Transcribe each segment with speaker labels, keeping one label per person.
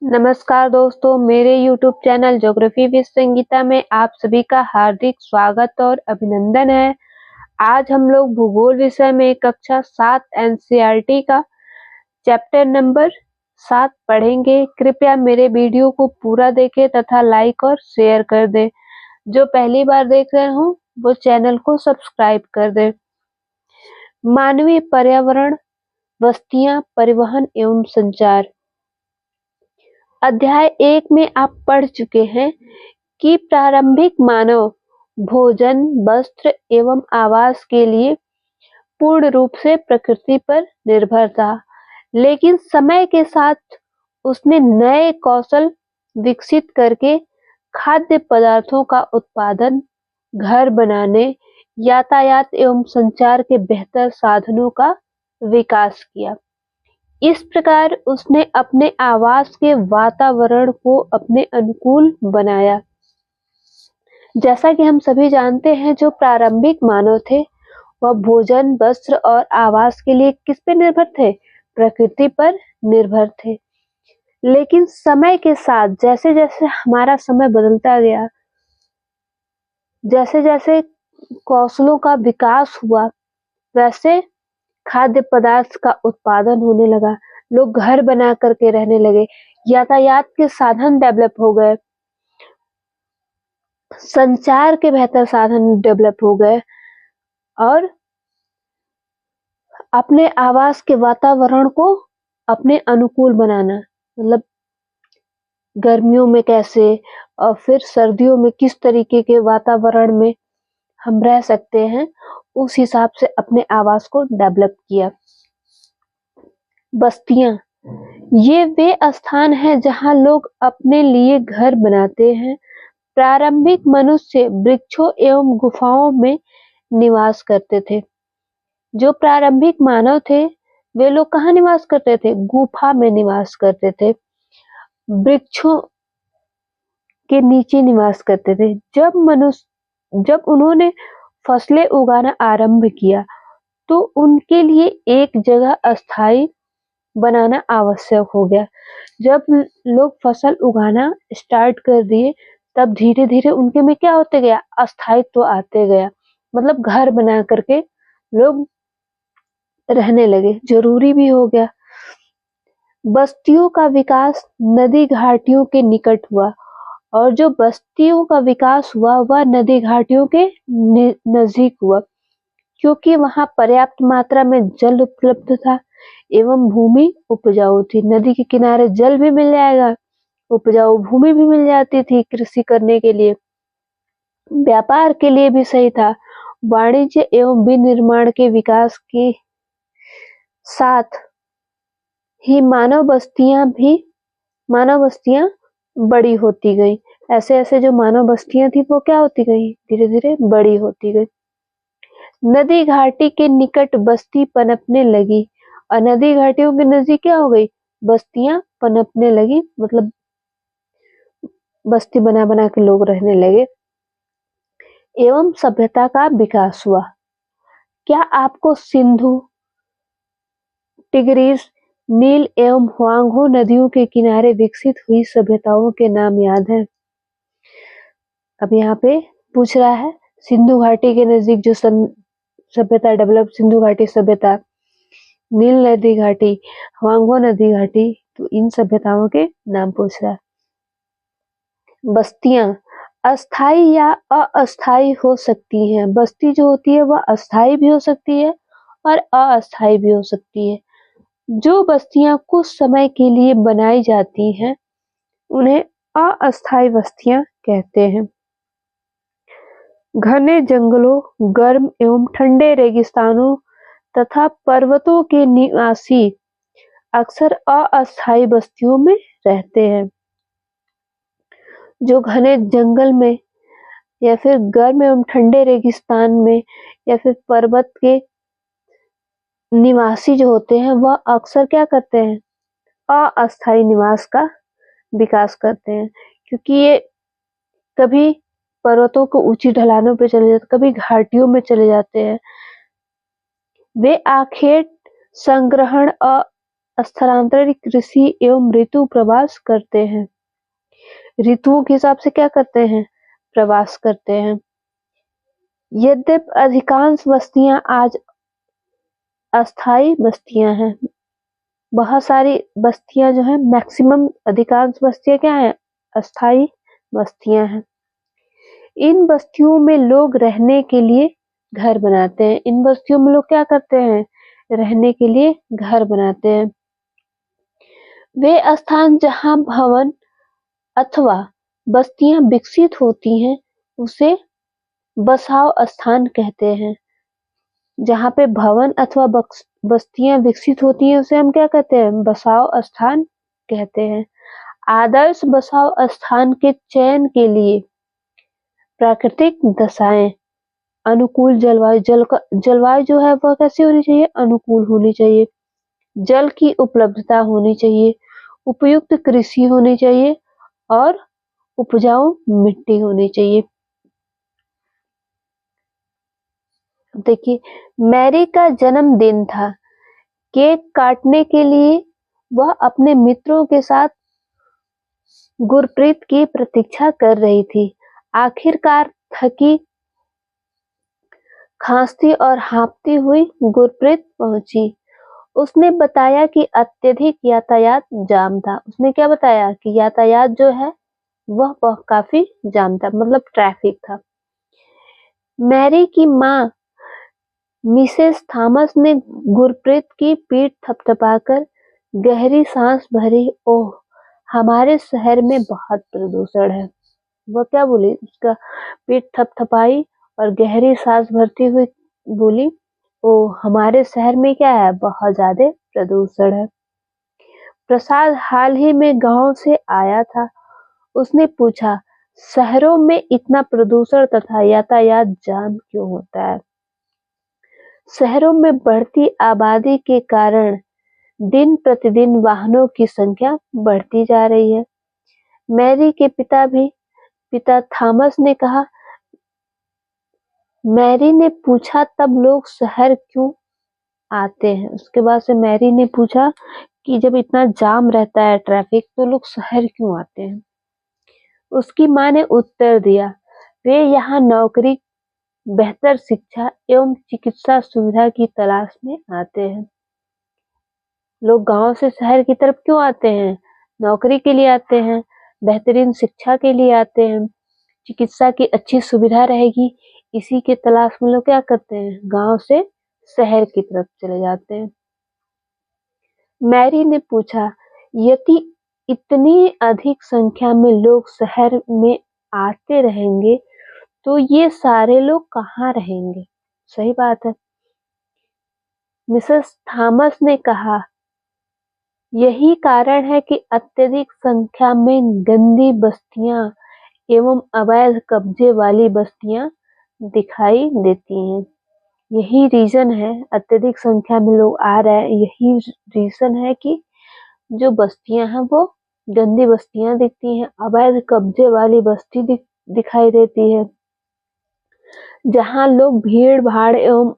Speaker 1: नमस्कार दोस्तों, मेरे YouTube channel geography with Sangeeta में आप सभी का हार्दिक स्वागत और अभिनंदन है। आज हम लोग भूगोल विषय में कक्षा 7 एनसीईआरटी का चैप्टर नंबर 7 पढ़ेंगे। कृपया मेरे वीडियो को पूरा देखें तथा लाइक और शेयर कर दें। जो पहली बार देख रहे हो वो चैनल को सब्सक्राइब कर दें। मानवीय पर्यावरण, बस्तियां, परिवहन एवं संचार। अध्याय 1 में आप पढ़ चुके हैं कि प्रारंभिक मानव भोजन, वस्त्र एवं आवास के लिए पूर्ण रूप से प्रकृति पर निर्भर था, लेकिन समय के साथ उसने नए कौशल विकसित करके खाद्य पदार्थों का उत्पादन, घर बनाने, यातायात एवं संचार के बेहतर साधनों का विकास किया। इस प्रकार उसने अपने आवास के वातावरण को अपने अनुकूल बनाया। जैसा कि हम सभी जानते हैं, जो प्रारंभिक मानव थे वह भोजन, वस्त्र और आवास के लिए किस पे निर्भर थे? प्रकृति पर निर्भर थे। लेकिन समय के साथ जैसे जैसे हमारा समय बदलता गया, जैसे जैसे कौशलों का विकास हुआ, वैसे खाद्य पदार्थ का उत्पादन होने लगा। लोग घर बना करके रहने लगे, यातायात के साधन डेवलप हो गए, संचार के बेहतर साधन डेवलप हो गए और अपने आवास के वातावरण को अपने अनुकूल बनाना, मतलब गर्मियों में कैसे और फिर सर्दियों में किस तरीके के वातावरण में हम रह सकते हैं, उस हिसाब से अपने आवास को डेवलप किया। बस्तियां, ये वे स्थान हैं जहां लोग अपने लिए घर बनाते हैं। प्रारंभिक मनुष्य वृक्षों एवं गुफाओं में निवास करते थे। जो प्रारंभिक मानव थे वे लोग कहाँ निवास करते थे? गुफा में निवास करते थे, वृक्षों के नीचे निवास करते थे। जब उन्होंने फसलें उगाना आरंभ किया तो उनके लिए एक जगह अस्थायी बनाना आवश्यक हो गया। जब लोग फसल उगाना स्टार्ट कर दिए तब धीरे धीरे उनके में क्या होते गया? अस्थायित्व आते गया, मतलब घर बना करके लोग रहने लगे, जरूरी भी हो गया। बस्तियों का विकास नदी घाटियों के निकट हुआ और जो बस्तियों का विकास हुआ वह नदी घाटियों के नजदीक हुआ, क्योंकि वहां पर्याप्त मात्रा में जल उपलब्ध था एवं भूमि उपजाऊ थी। नदी के किनारे जल भी मिल जाएगा, उपजाऊ भूमि भी मिल जाती थी कृषि करने के लिए, व्यापार के लिए भी सही था। वाणिज्य एवं विनिर्माण के विकास के साथ ही मानव बस्तियां बड़ी होती गई। ऐसे ऐसे जो मानव बस्तियां थी वो क्या होती गई? धीरे धीरे बड़ी होती गई। नदी घाटी के निकट बस्ती पनपने लगी और नदी घाटियों के नजदीक क्या हो गई? बस्तियां पनपने लगी, मतलब बस्ती बना बना के लोग रहने लगे एवं सभ्यता का विकास हुआ। क्या आपको सिंधु, टिग्रीस, नील एवं हुआंगहो नदियों के किनारे विकसित हुई सभ्यताओं के नाम याद हैं? अब यहाँ पे पूछ रहा है सिंधु घाटी के नजदीक जो सभ्यता डेवलप, सिंधु घाटी सभ्यता, नील नदी घाटी, हुआंगहो नदी घाटी, तो इन सभ्यताओं के नाम पूछ रहा है। बस्तियां अस्थाई या अस्थाई हो सकती हैं। बस्ती जो होती है वह अस्थाई भी हो सकती है और अस्थाई भी हो सकती है। जो बस्तियां कुछ समय के लिए बनाई जाती हैं उन्हें अस्थाई बस्तियां कहते हैं। घने जंगलों, गर्म एवं ठंडे रेगिस्तानों तथा पर्वतों के निवासी अक्सर अस्थायी बस्तियों में रहते हैं। जो घने जंगल में या फिर गर्म एवं ठंडे रेगिस्तान में या फिर पर्वत के निवासी जो होते हैं वह अक्सर क्या करते हैं? अस्थायी निवास का विकास करते हैं, क्योंकि ये कभी पर्वतों को ऊंची ढलानों पे चले जाते, कभी घाटियों में चले जाते हैं। वे आखेट संग्रहण स्थानांतरित कृषि एवं ऋतु प्रवास करते हैं। ऋतुओं के हिसाब से क्या करते हैं? प्रवास करते हैं। यद्यपि अधिकांश बस्तियां आज अस्थायी बस्तियां हैं, बहुत सारी बस्तियां जो है, मैक्सिमम अधिकांश बस्तियां क्या है? अस्थायी बस्तियां हैं। इन बस्तियों में लोग रहने के लिए घर बनाते हैं। इन बस्तियों में लोग क्या करते हैं? रहने के लिए घर बनाते हैं। वे स्थान जहां भवन अथवा बस्तियां विकसित होती हैं उसे बसाव स्थान कहते हैं। जहां पे भवन अथवा बस्तियां विकसित होती हैं उसे हम क्या कहते हैं? बसाव स्थान कहते हैं। आदर्श बसाव स्थान के चयन के लिए प्राकृतिक दशाएं, अनुकूल जलवायु, जलवायु जो है वह कैसी होनी चाहिए? अनुकूल होनी चाहिए। जल की उपलब्धता होनी चाहिए, उपयुक्त कृषि होनी चाहिए और उपजाऊ मिट्टी होनी चाहिए। देखिए, मैरी का जन्मदिन था। केक काटने के लिए वह अपने मित्रों के साथ गुरप्रीत की प्रतीक्षा कर रही थी। आखिरकार थकी, खांसती और हांफती हुई गुरप्रीत पहुंची। उसने बताया कि अत्यधिक यातायात जाम था। उसने क्या बताया? कि यातायात जो है वह काफी जाम था, मतलब ट्रैफिक था। मैरी की माँ मिसेस थॉमस ने गुरप्रीत की पीठ थपथपाकर गहरी सांस भरी। ओह, हमारे शहर में बहुत प्रदूषण है। वह क्या बोली? उसका पीठ थपथपाई और गहरी सांस भरती हुई बोली, ओह, हमारे शहर में क्या है? बहुत ज्यादा प्रदूषण है। प्रसाद हाल ही में गांव से आया था। उसने पूछा, शहरों में इतना प्रदूषण तथा यातायात जाम क्यों होता है? शहरों में बढ़ती आबादी के कारण दिन प्रतिदिन वाहनों की संख्या बढ़ती जा रही है। मैरी के पिता थॉमस ने कहा। मैरी ने पूछा, तब लोग शहर क्यों आते हैं? उसके बाद से मैरी ने पूछा कि जब इतना जाम रहता है ट्रैफिक, तो लोग शहर क्यों आते हैं? उसकी माँ ने उत्तर दिया, वे यहाँ नौकरी, बेहतर शिक्षा एवं चिकित्सा सुविधा की तलाश में आते हैं। लोग गांव से शहर की तरफ क्यों आते हैं? नौकरी के लिए आते हैं, बेहतरीन शिक्षा के लिए आते हैं, चिकित्सा की अच्छी सुविधा रहेगी, इसी के तलाश में लोग क्या करते हैं? गांव से शहर की तरफ चले जाते हैं। मैरी ने पूछा, यदि इतनी अधिक संख्या में लोग शहर में आते रहेंगे तो ये सारे लोग कहाँ रहेंगे? सही बात है। मिसेस थॉमस ने कहा, यही कारण है कि अत्यधिक संख्या में गंदी बस्तियां एवं अवैध कब्जे वाली बस्तियां दिखाई देती हैं। यही रीजन है, अत्यधिक संख्या में लोग आ रहे हैं, यही रीजन है कि जो बस्तियां हैं वो गंदी बस्तियां दिखती हैं, अवैध कब्जे वाली बस्ती दिखाई देती है, जहां लोग भीड़ भाड़ एवं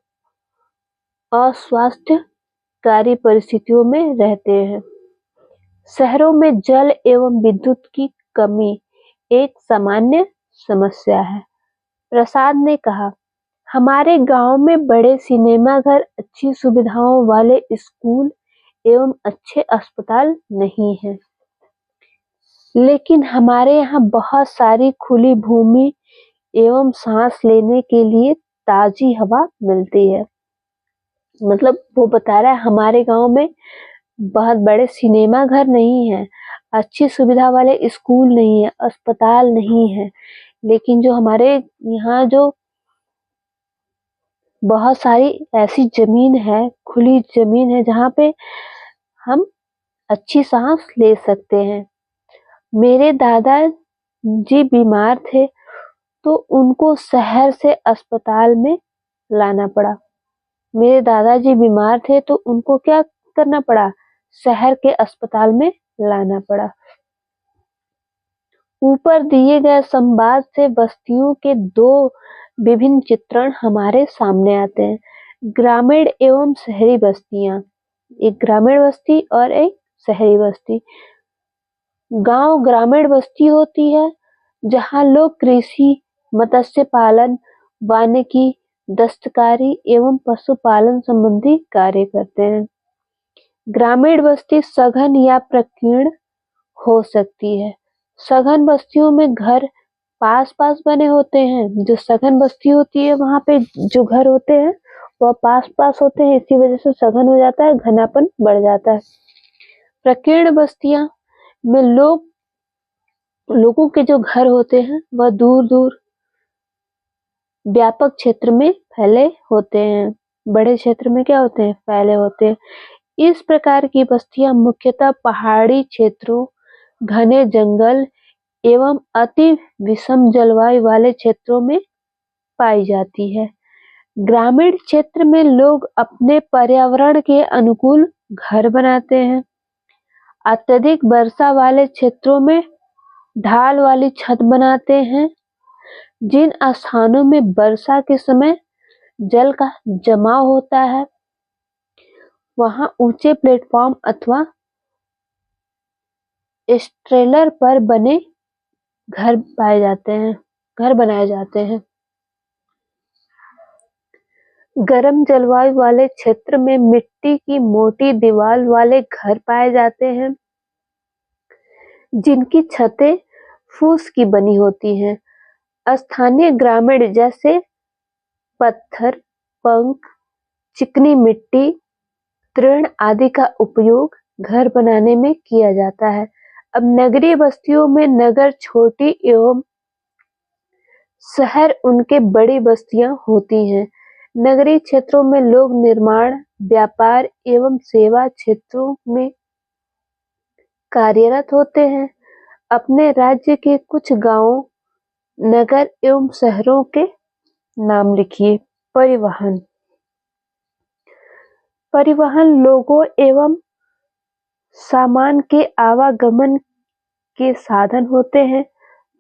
Speaker 1: अस्वास्थ्यकारी परिस्थितियों में रहते हैं। शहरों में जल एवं विद्युत की कमी एक सामान्य समस्या है। प्रसाद ने कहा, हमारे गांव में बड़े सिनेमा घर, अच्छी सुविधाओं वाले स्कूल एवं अच्छे अस्पताल नहीं हैं। लेकिन हमारे यहाँ बहुत सारी खुली भूमि एवं सांस लेने के लिए ताजी हवा मिलती है। मतलब वो बता रहा है, हमारे गांव में बहुत बड़े सिनेमा घर नहीं है, अच्छी सुविधा वाले स्कूल नहीं है, अस्पताल नहीं है, लेकिन जो हमारे यहाँ जो बहुत सारी ऐसी जमीन है, खुली जमीन है, जहाँ पे हम अच्छी सांस ले सकते हैं। मेरे दादा जी बीमार थे तो उनको शहर से अस्पताल में लाना पड़ा। मेरे दादाजी बीमार थे तो उनको क्या करना पड़ा? शहर के अस्पताल में लाना पड़ा। ऊपर दिए गए संवाद से बस्तियों के दो विभिन्न चित्रण हमारे सामने आते हैं। ग्रामीण एवं शहरी बस्तियां। एक ग्रामीण बस्ती और एक शहरी बस्ती। गांव ग्रामीण बस्ती होती है जहां लोग कृषि, मत्स्य पालन, वानिकी, दस्तकारी एवं पशुपालन संबंधी कार्य करते हैं। ग्रामीण बस्ती सघन या प्रकीर्ण हो सकती है। सघन बस्तियों में घर पास-पास बने होते हैं। जो सघन बस्ती होती है वहां पे जो घर होते हैं वह पास-पास होते हैं, इसी वजह से सघन हो जाता है, घनापन बढ़ जाता है। प्रकीर्ण बस्तियां में लोगों के जो घर होते हैं वह दूर-दूर व्यापक क्षेत्र में फैले होते हैं। बड़े क्षेत्र में क्या होते हैं? फैले होते हैं। इस प्रकार की बस्तियां मुख्यतः पहाड़ी क्षेत्रों, घने जंगल एवं अति विषम जलवायु वाले क्षेत्रों में पाई जाती है। ग्रामीण क्षेत्र में लोग अपने पर्यावरण के अनुकूल घर बनाते हैं। अत्यधिक वर्षा वाले क्षेत्रों में ढाल वाली छत बनाते हैं। जिन स्थानों में वर्षा के समय जल का जमाव होता है वहां ऊंचे प्लेटफॉर्म अथवा स्ट्रेलर पर बने घर बनाए जाते हैं। गर्म जलवायु वाले क्षेत्र में मिट्टी की मोटी दीवार वाले घर पाए जाते हैं जिनकी छतें फूस की बनी होती हैं। स्थानीय ग्रामीण जैसे पत्थर, पंख, चिकनी मिट्टी, तृण आदि का उपयोग घर बनाने में किया जाता है। अब नगरीय बस्तियों में नगर छोटी एवं शहर उनके बड़ी बस्तियां होती हैं। नगरीय क्षेत्रों में लोग निर्माण, व्यापार एवं सेवा क्षेत्रों में कार्यरत होते हैं। अपने राज्य के कुछ गांवों, नगर एवं शहरों के नाम लिखिए। परिवहन। परिवहन लोगों एवं सामान के आवागमन के साधन होते हैं।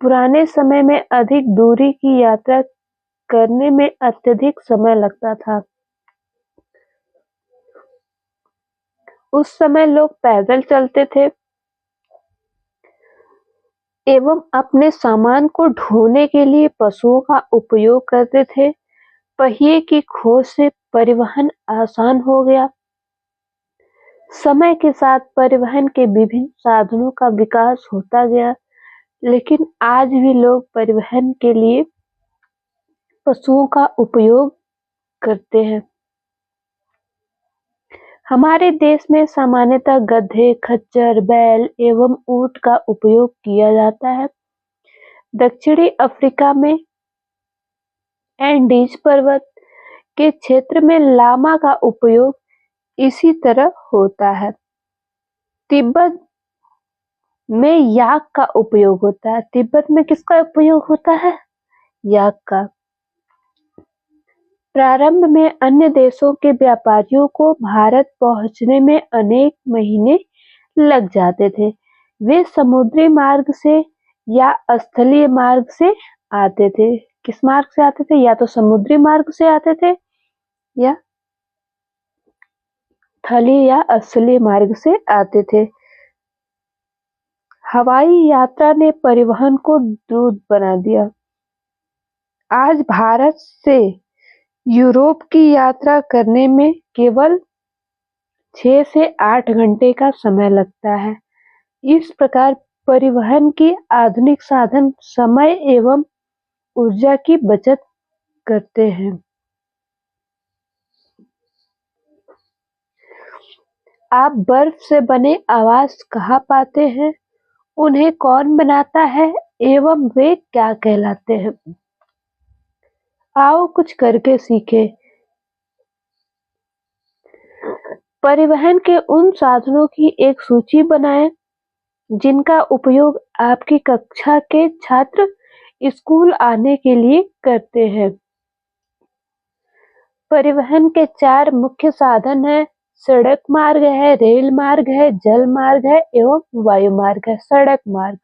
Speaker 1: पुराने समय में अधिक दूरी की यात्रा करने में अत्यधिक समय लगता था। उस समय लोग पैदल चलते थे एवं अपने सामान को ढोने के लिए पशुओं का उपयोग करते थे। पहिए की खोज से परिवहन आसान हो गया। समय के साथ परिवहन के विभिन्न साधनों का विकास होता गया, लेकिन आज भी लोग परिवहन के लिए पशुओं का उपयोग करते हैं। हमारे देश में सामान्यतः गधे, खच्चर, बैल एवं ऊंट का उपयोग किया जाता है। दक्षिणी अफ्रीका में एंडीज पर्वत के क्षेत्र में लामा का उपयोग इसी तरह होता है। तिब्बत में याक का उपयोग होता है। तिब्बत में किसका उपयोग होता है? याक का। प्रारंभ में अन्य देशों के व्यापारियों को भारत पहुंचने में अनेक महीने लग जाते थे। वे समुद्री मार्ग से या स्थलीय मार्ग से आते थे। किस मार्ग से आते थे? या तो समुद्री मार्ग से आते थे या थली या स्थलीय मार्ग से आते थे। हवाई यात्रा ने परिवहन को द्रुत बना दिया। आज भारत से यूरोप की यात्रा करने में केवल 6 से 8 घंटे का समय लगता है। इस प्रकार परिवहन की आधुनिक साधन समय एवं ऊर्जा की बचत करते हैं। आप बर्फ से बने आवास कहाँ पाते हैं? उन्हें कौन बनाता है एवं वे क्या कहलाते हैं? आओ कुछ करके सीखें। परिवहन के उन साधनों की एक सूची बनाएं जिनका उपयोग आपकी कक्षा के छात्र स्कूल आने के लिए करते हैं। परिवहन के 4 मुख्य साधन हैं। सड़क मार्ग है, रेल मार्ग है, जल मार्ग है एवं वायु मार्ग है। सड़क मार्ग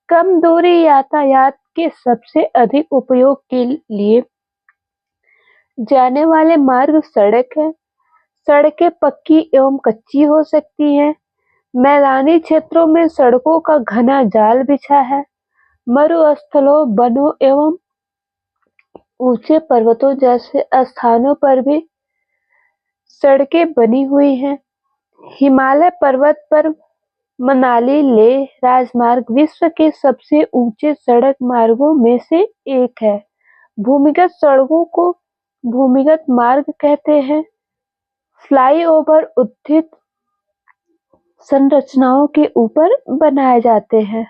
Speaker 1: कम दूरी यातायात के सबसे अधिक उपयोग के लिए जाने वाले मार्ग सड़क है। सड़कें पक्की एवं कच्ची हो सकती हैं। मैदानी क्षेत्रों में सड़कों का घना जाल बिछा है। मरुस्थलों, वनों एवं ऊंचे पर्वतों जैसे स्थानों पर भी सड़कें बनी हुई हैं। हिमालय पर्वत पर मनाली लेह राजमार्ग विश्व के सबसे ऊंचे सड़क मार्गों में से एक है। भूमिगत सड़कों को भूमिगत मार्ग कहते हैं। फ्लाईओवर उत्थित संरचनाओं के ऊपर बनाए जाते हैं।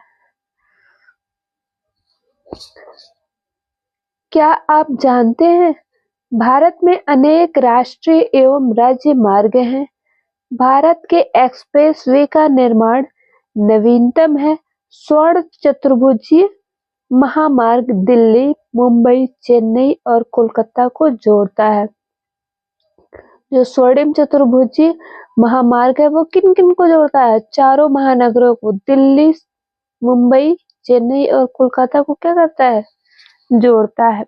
Speaker 1: क्या आप जानते हैं भारत में अनेक राष्ट्रीय एवं राज्य मार्ग हैं। भारत के एक्सप्रेसवे का निर्माण नवीनतम है। स्वर्ण चतुर्भुजीय महामार्ग दिल्ली, मुंबई, चेन्नई और कोलकाता को जोड़ता है। जो स्वर्णिम चतुर्भुजीय महामार्ग है वो किन किन को जोड़ता है? चारों महानगरों को, दिल्ली, मुंबई, चेन्नई और कोलकाता को क्या करता है? जोड़ता है।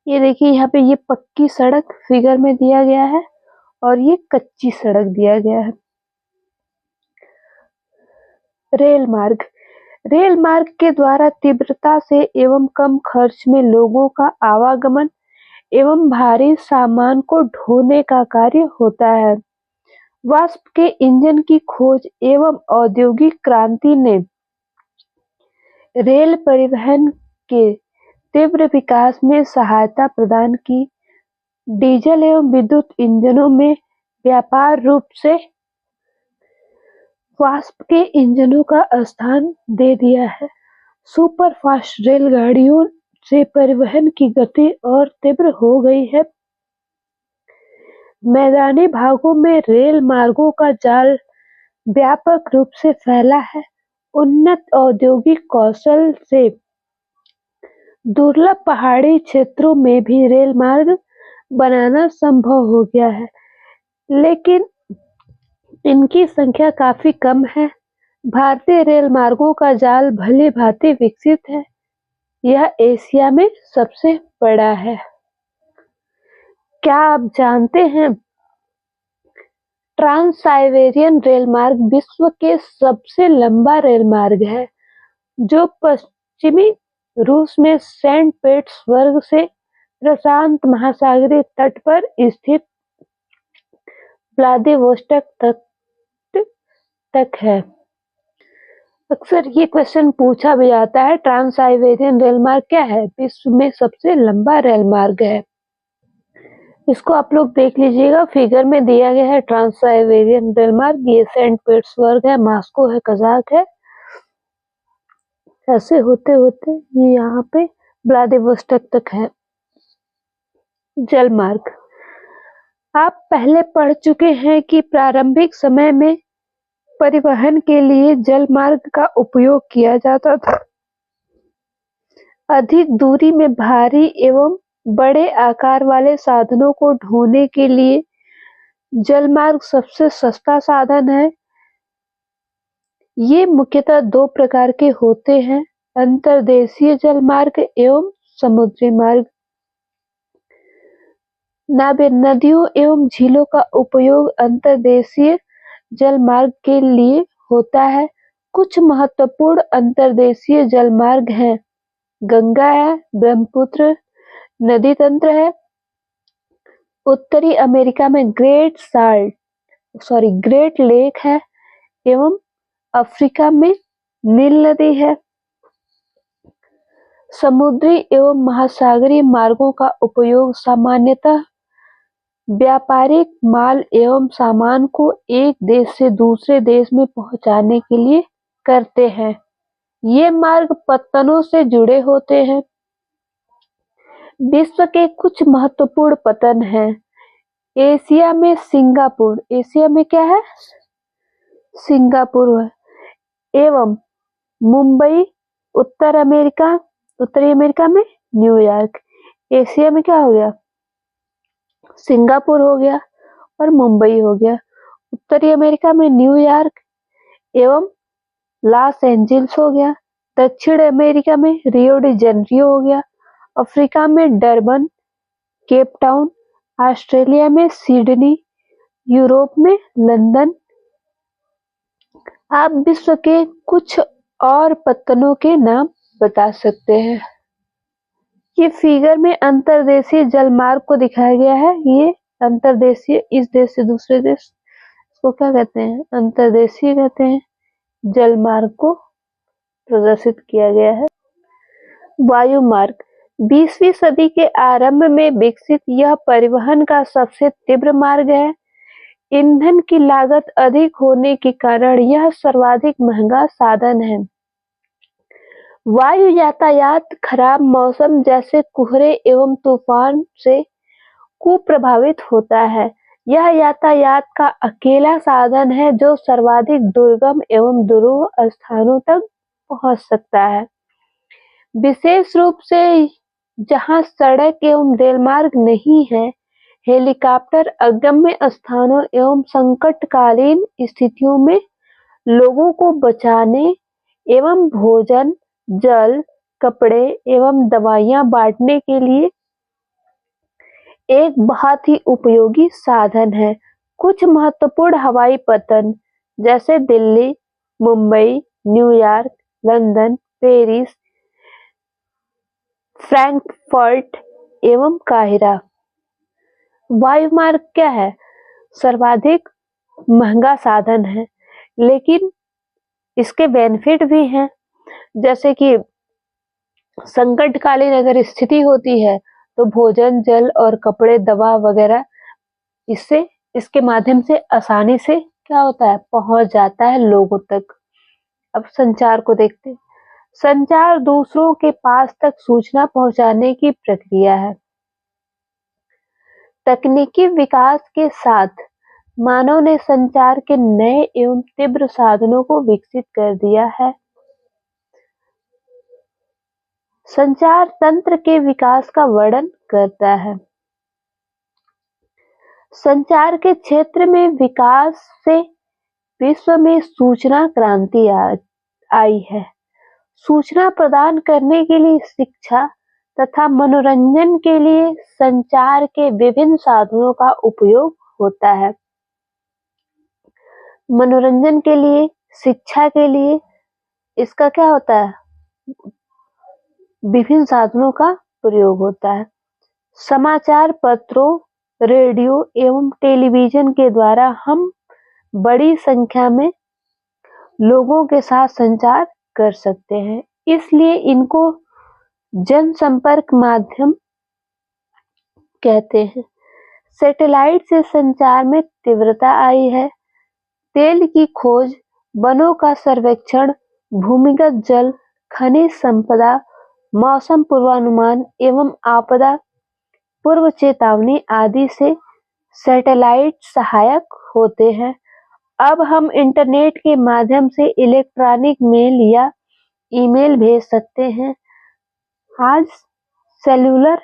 Speaker 1: ये देखिए यहाँ पे ये पक्की सड़क फिगर में दिया गया है और ये कच्ची सड़क दिया गया है। रेल मार्ग, रेल मार्ग के द्वारा तीव्रता से एवं कम खर्च में लोगों का आवागमन एवं भारी सामान को ढोने का कार्य होता है। वाष्प के इंजन की खोज एवं औद्योगिक क्रांति ने रेल परिवहन के तीव्र विकास में सहायता प्रदान की। डीजल एवं विद्युत इंजनों में व्यापक रूप से वाष्प के इंजनों का स्थान दे दिया है। सुपरफास्ट रेलगाड़ियों से परिवहन की गति और तीव्र हो गई है। मैदानी भागों में रेल मार्गों का जाल व्यापक रूप से फैला है। उन्नत औद्योगिक कौशल से दुर्लभ पहाड़ी क्षेत्रों में भी रेल मार्ग बनाना संभव हो गया है, लेकिन इनकी संख्या काफी कम है। भारतीय रेल मार्गों का जाल भली भांति विकसित है। यह एशिया में सबसे बड़ा है। क्या आप जानते हैं ट्रांस साइबेरियन रेल मार्ग विश्व के सबसे लंबा रेल मार्ग है, जो पश्चिमी रूस में सेंट पीटर्सबर्ग से प्रशांत महासागरीय तट पर स्थित व्लादिवोस्टोक तक है। अक्सर ये क्वेश्चन पूछा भी जाता है, ट्रांस साइबेरियन रेल मार्ग क्या है? विश्व में सबसे लंबा रेल मार्ग है। इसको आप लोग देख लीजिएगा, फिगर में दिया गया है ट्रांस साइबेरियन रेल मार्ग। ये सेंट पीटर्सबर्ग है, मॉस्को है, कजाक है, ऐसे होते होते ये यहाँ पे व्लादिवोस्टोक तक है। जल मार्ग, आप पहले पढ़ चुके हैं कि प्रारंभिक समय में परिवहन के लिए जल मार्ग का उपयोग किया जाता था। अधिक दूरी में भारी एवं बड़े आकार वाले साधनों को ढोने के लिए जल मार्ग सबसे सस्ता साधन है। ये मुख्यतः दो प्रकार के होते हैं, अंतर्देशीय जल मार्ग एवं समुद्री मार्ग। नदियों एवं झीलों का उपयोग अंतर्देशीय जल मार्ग के लिए होता है। कुछ महत्वपूर्ण अंतर्देशीय जल मार्ग हैं, गंगा है, ब्रह्मपुत्र नदी तंत्र है, उत्तरी अमेरिका में ग्रेट लेक है एवं अफ्रीका में नील नदी है। समुद्री एवं महासागरीय मार्गों का उपयोग सामान्यतः व्यापारिक माल एवं सामान को एक देश से दूसरे देश में पहुंचाने के लिए करते हैं। ये मार्ग पत्तनों से जुड़े होते हैं। विश्व के कुछ महत्वपूर्ण पत्तन हैं। एशिया में सिंगापुर, एशिया में क्या है? सिंगापुर है, एवं मुंबई। उत्तरी अमेरिका में न्यूयॉर्क। एशिया में क्या हो गया? सिंगापुर हो गया और मुंबई हो गया। उत्तरी अमेरिका में न्यूयॉर्क एवं लॉस एंजल्स हो गया। दक्षिण अमेरिका में रियो डी जेनेरियो हो गया। अफ्रीका में डरबन, केप टाउन ऑस्ट्रेलिया में सिडनी, यूरोप में लंदन। आप विश्व के कुछ और पत्तनों के नाम बता सकते हैं। ये फिगर में अंतर्देशीय जलमार्ग को दिखाया गया है। ये अंतर्देशीय, इस देश से दूसरे देश, इसको क्या कहते हैं? अंतर्देशीय कहते हैं। जलमार्ग को प्रदर्शित किया गया है। वायु मार्ग 20वीं सदी के आरंभ में विकसित यह परिवहन का सबसे तीव्र मार्ग है। ईंधन की लागत अधिक होने के कारण यह सर्वाधिक महंगा साधन है। वायु यातायात खराब मौसम जैसे कोहरे एवं तूफान से कुप्रभावित होता है। यह यातायात का अकेला साधन है जो सर्वाधिक दुर्गम एवं दुरूह स्थानों तक पहुंच सकता है। विशेष रूप से जहां सड़क एवं रेलमार्ग नहीं है, हेलीकॉप्टर अगम्य स्थानों एवं संकटकालीन स्थितियों में लोगों को बचाने एवं भोजन, जल, कपड़े एवं दवाइयां बांटने के लिए एक बहुत ही उपयोगी साधन है। कुछ महत्वपूर्ण हवाई पत्तन जैसे Delhi, Mumbai, New York, London, Paris, Frankfurt एवं काहिरा। वायुमार्ग क्या है? सर्वाधिक महंगा साधन है, लेकिन इसके बेनिफिट भी हैं। जैसे कि संकटकालीन अगर स्थिति होती है तो भोजन, जल और कपड़े, दवा वगैरह इसके माध्यम से आसानी से क्या होता है, पहुंच जाता है लोगों तक। अब संचार को देखते हैं। संचार दूसरों के पास तक सूचना पहुंचाने की प्रक्रिया है। तकनीकी विकास के साथ मानव ने संचार के नए एवं तीव्र साधनों को विकसित कर दिया है। संचार तंत्र के विकास का वर्णन करता है। संचार के क्षेत्र में विकास से विश्व में सूचना क्रांति आई है। सूचना प्रदान करने के लिए शिक्षा तथा मनोरंजन के लिए संचार के विभिन्न साधनों का उपयोग होता है। मनोरंजन के लिए, शिक्षा के लिए इसका क्या होता है? विभिन्न साधनों का प्रयोग होता है। समाचार पत्रों, रेडियो एवं टेलीविजन के द्वारा हम बड़ी संख्या में लोगों के साथ संचार कर सकते हैं, इसलिए इनको जनसंपर्क माध्यम कहते हैं। सैटेलाइट से संचार में तीव्रता आई है। तेल की खोज, वनों का सर्वेक्षण, भूमिगत जल, खनिज संपदा, मौसम पूर्वानुमान एवं आपदा पूर्व चेतावनी आदि से सैटेलाइट सहायक होते हैं। अब हम इंटरनेट के माध्यम से इलेक्ट्रॉनिक मेल या ईमेल भेज सकते हैं। आज सेल्यूलर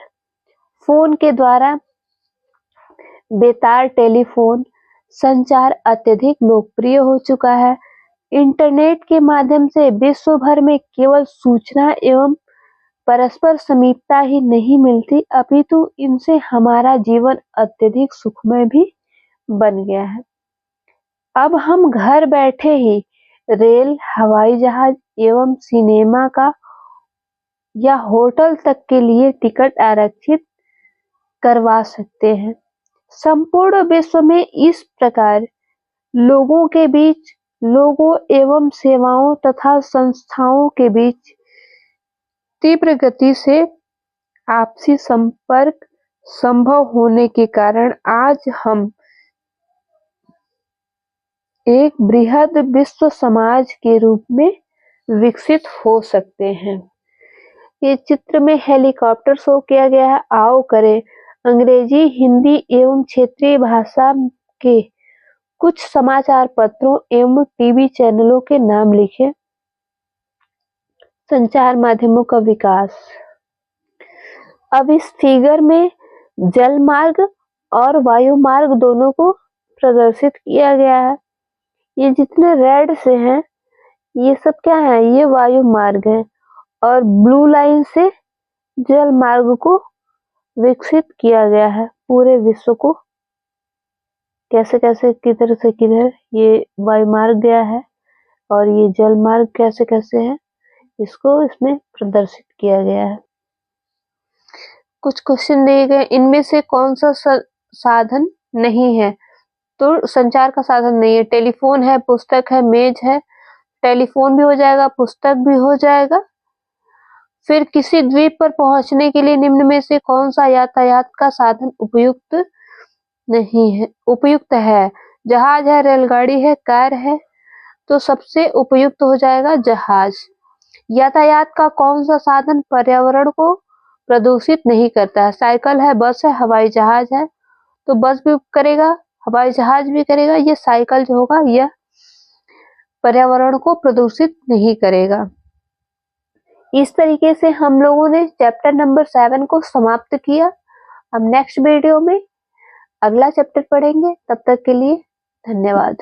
Speaker 1: फोन के द्वारा बेतार टेलीफोन संचार अत्यधिक लोकप्रिय हो चुका है। इंटरनेट के माध्यम से विश्व भर में केवल सूचना एवं परस्पर समीपता ही नहीं मिलती, अपितु इनसे हमारा जीवन अत्यधिक सुखमय भी बन गया है। अब हम घर बैठे ही रेल, हवाई जहाज एवं सिनेमा का या होटल तक के लिए टिकट आरक्षित करवा सकते हैं। संपूर्ण विश्व में इस प्रकार लोगों के बीच, लोगों एवं सेवाओं तथा संस्थाओं के बीच तीव्र गति से आपसी संपर्क संभव होने के कारण आज हम एक बृहद विश्व समाज के रूप में विकसित हो सकते हैं। ये चित्र में हेलीकॉप्टर शो किया गया है। आओ करें अंग्रेजी, हिंदी एवं क्षेत्रीय भाषा के कुछ समाचार पत्रों एवं टीवी चैनलों के नाम लिखें। संचार माध्यमों का विकास। अब इस फिगर में जल मार्ग और वायु मार्ग दोनों को प्रदर्शित किया गया है। ये जितने रेड से हैं, ये सब क्या है? ये वायु मार्ग है, और ब्लू लाइन से जल मार्ग को विकसित किया गया है पूरे विश्व को। कैसे कैसे किधर से किधर ये वायुमार्ग गया है और ये जल मार्ग कैसे कैसे है, इसको इसमें प्रदर्शित किया गया है। कुछ क्वेश्चन दिए गए, इनमें से कौन सा साधन नहीं है? तो संचार का साधन नहीं है। टेलीफोन है, पुस्तक है, मेज है। टेलीफोन भी हो जाएगा, पुस्तक भी हो जाएगा। फिर किसी द्वीप पर पहुंचने के लिए निम्न में से कौन सा यातायात का साधन उपयुक्त नहीं है? उपयुक्त है। जहाज है, रेलगाड़ी है, कार है। तो सबसे उपयुक्त हो जाएगा जहाज। यातायात का कौन सा साधन पर्यावरण को प्रदूषित नहीं करता है? साइकिल है, बस है, हवाई जहाज है। तो बस भी करेगा, हवाई जहाज भी करेगा, ये साइकिल जो होगा यह पर्यावरण को प्रदूषित नहीं करेगा। इस तरीके से हम लोगों ने चैप्टर नंबर 7 को समाप्त किया। हम नेक्स्ट वीडियो में अगला चैप्टर पढ़ेंगे। तब तक के लिए धन्यवाद।